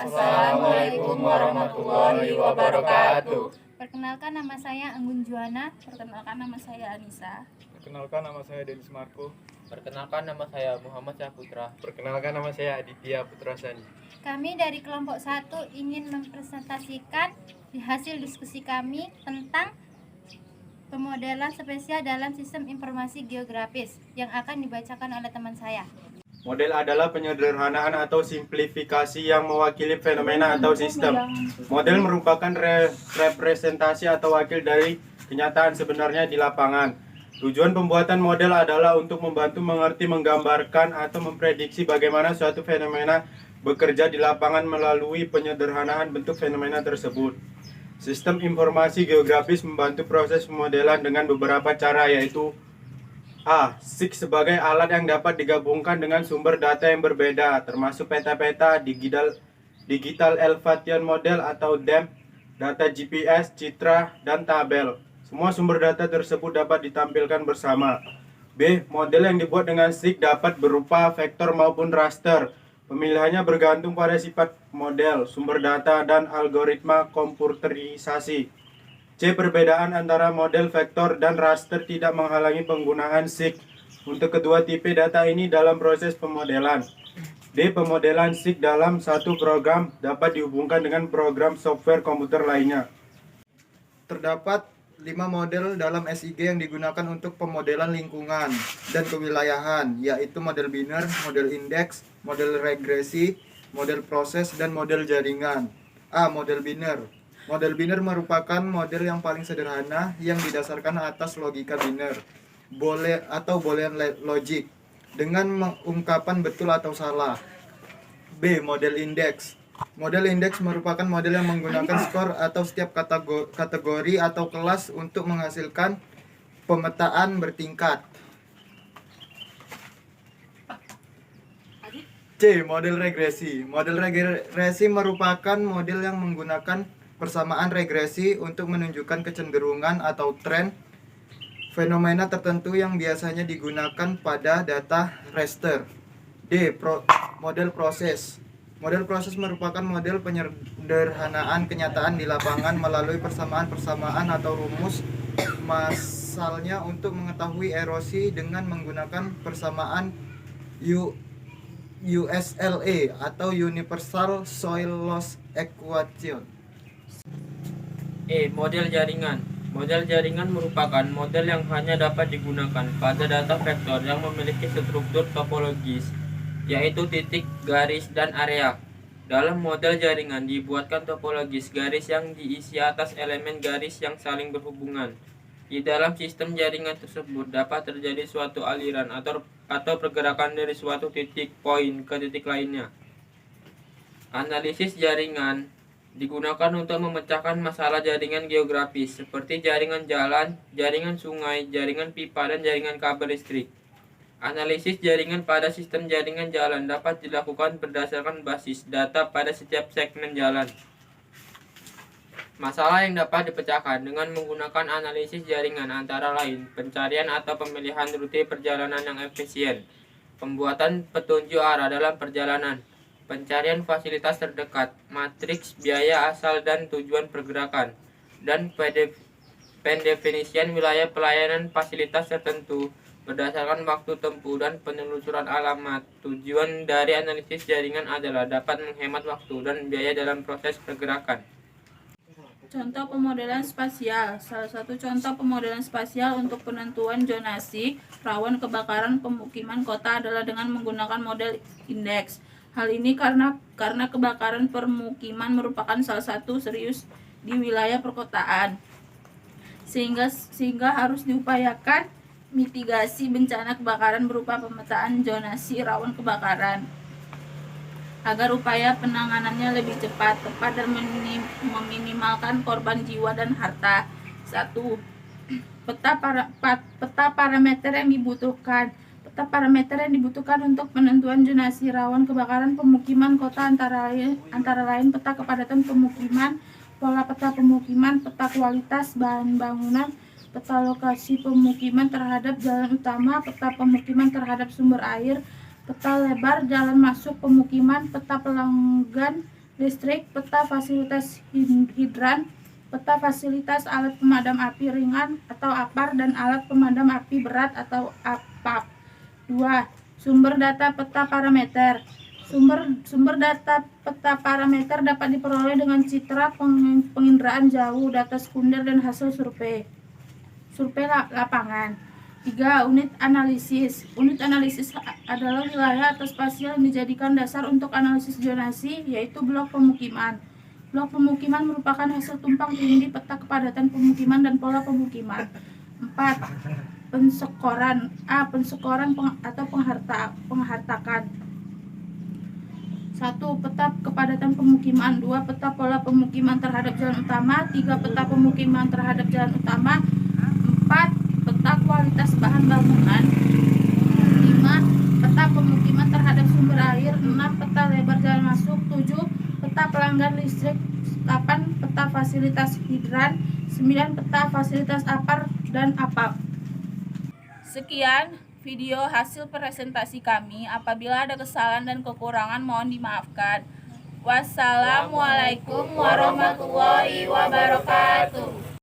Assalamualaikum warahmatullahi wabarakatuh. Perkenalkan, nama saya Anggun Juana. Perkenalkan, nama saya Anissa. Perkenalkan, nama saya Denis Marco. Perkenalkan, nama saya Muhammad Syahputra. Perkenalkan, nama saya Aditya Putrasani. Kami dari kelompok 1 ingin mempresentasikan hasil diskusi kami tentang pemodelan spesial dalam sistem informasi geografis yang akan dibacakan oleh teman saya. Model adalah penyederhanaan atau simplifikasi yang mewakili fenomena atau sistem. Model merupakan representasi atau wakil dari kenyataan sebenarnya di lapangan. Tujuan pembuatan model adalah untuk membantu mengerti, menggambarkan, atau memprediksi bagaimana suatu fenomena bekerja di lapangan melalui penyederhanaan bentuk fenomena tersebut. Sistem informasi geografis membantu proses pemodelan dengan beberapa cara, yaitu A. SIG sebagai alat yang dapat digabungkan dengan sumber data yang berbeda, termasuk peta-peta, digital elevation model atau DEM, data GPS, citra, dan tabel. Semua sumber data tersebut dapat ditampilkan bersama. B. Model yang dibuat dengan SIG dapat berupa vektor maupun raster. Pemilihannya bergantung pada sifat model, sumber data, dan algoritma komputerisasi. C. Perbedaan antara model vektor dan raster tidak menghalangi penggunaan SIG untuk kedua tipe data ini dalam proses pemodelan. D. Pemodelan SIG dalam satu program dapat dihubungkan dengan program software komputer lainnya. Terdapat 5 model dalam SIG yang digunakan untuk pemodelan lingkungan dan kewilayahan, yaitu model biner, model indeks, model regresi, model proses, dan model jaringan. A. Model biner. Model biner merupakan model yang paling sederhana yang didasarkan atas logika biner, boolean logic, dengan mengungkapkan betul atau salah. B. Model indeks. Model indeks merupakan model yang menggunakan skor atau setiap kategori atau kelas untuk menghasilkan pemetaan bertingkat. C. Model regresi. Model regresi merupakan model yang menggunakan persamaan regresi untuk menunjukkan kecenderungan atau tren fenomena tertentu yang biasanya digunakan pada data raster. D. Model proses. Model proses merupakan model penyederhanaan kenyataan di lapangan melalui persamaan-persamaan atau rumus masalnya untuk mengetahui erosi dengan menggunakan persamaan USLA atau Universal Soil Loss Equation. E. Model jaringan. Model jaringan merupakan model yang hanya dapat digunakan pada data vektor yang memiliki struktur topologis, yaitu titik, garis, dan area. Dalam model jaringan dibuatkan topologis garis yang diisi atas elemen garis yang saling berhubungan. Di dalam sistem jaringan tersebut dapat terjadi suatu aliran atau pergerakan dari suatu titik poin ke titik lainnya. Analisis jaringan digunakan untuk memecahkan masalah jaringan geografis seperti jaringan jalan, jaringan sungai, jaringan pipa, dan jaringan kabel listrik. Analisis jaringan pada sistem jaringan jalan dapat dilakukan berdasarkan basis data pada setiap segmen jalan. Masalah yang dapat dipecahkan dengan menggunakan analisis jaringan antara lain pencarian atau pemilihan rute perjalanan yang efisien, pembuatan petunjuk arah dalam perjalanan, pencarian fasilitas terdekat, matriks biaya asal dan tujuan pergerakan, dan pendefinisian wilayah pelayanan fasilitas tertentu berdasarkan waktu tempuh dan penelusuran alamat. Tujuan dari analisis jaringan adalah dapat menghemat waktu dan biaya dalam proses pergerakan. Contoh pemodelan spasial. Salah satu contoh pemodelan spasial untuk penentuan zonasi rawan kebakaran pemukiman kota adalah dengan menggunakan model indeks. Hal ini karena kebakaran permukiman merupakan salah satu serius di wilayah perkotaan, sehingga harus diupayakan mitigasi bencana kebakaran berupa pemetaan zonasi rawan kebakaran agar upaya penanganannya lebih cepat, tepat, dan meminimalkan korban jiwa dan harta. 1. Peta parameter yang dibutuhkan. Peta parameter yang dibutuhkan untuk penentuan zonasi rawan kebakaran pemukiman kota antara lain peta kepadatan pemukiman, pola peta pemukiman, peta kualitas bahan bangunan, peta lokasi pemukiman terhadap jalan utama, peta pemukiman terhadap sumber air, peta lebar jalan masuk pemukiman, peta pelanggan listrik, peta fasilitas hidran, peta fasilitas alat pemadam api ringan atau APAR dan alat pemadam api berat atau APAP. 2. Sumber data peta parameter. Sumber data peta parameter dapat diperoleh dengan citra penginderaan jauh, data sekunder, dan hasil survei lapangan. 3. Unit analisis. Unit analisis adalah wilayah atau spasial yang dijadikan dasar untuk analisis zonasi, yaitu blok pemukiman. Blok pemukiman merupakan hasil tumpang tindih peta kepadatan pemukiman dan pola pemukiman. 4. Pensekoran. Pensekoran atau penghartakan. 1. Peta kepadatan pemukiman. 2. Peta pola pemukiman terhadap jalan utama. 3. Peta pemukiman terhadap jalan utama. 4. Peta kualitas bahan bangunan. 5. Peta pemukiman terhadap sumber air. 6. Peta lebar jalan masuk. 7. Peta pelanggan listrik. 8. Peta fasilitas hidran. 9. Peta fasilitas APAR dan APAP. Sekian video hasil presentasi kami. Apabila ada kesalahan dan kekurangan mohon dimaafkan. Wassalamualaikum warahmatullahi wabarakatuh.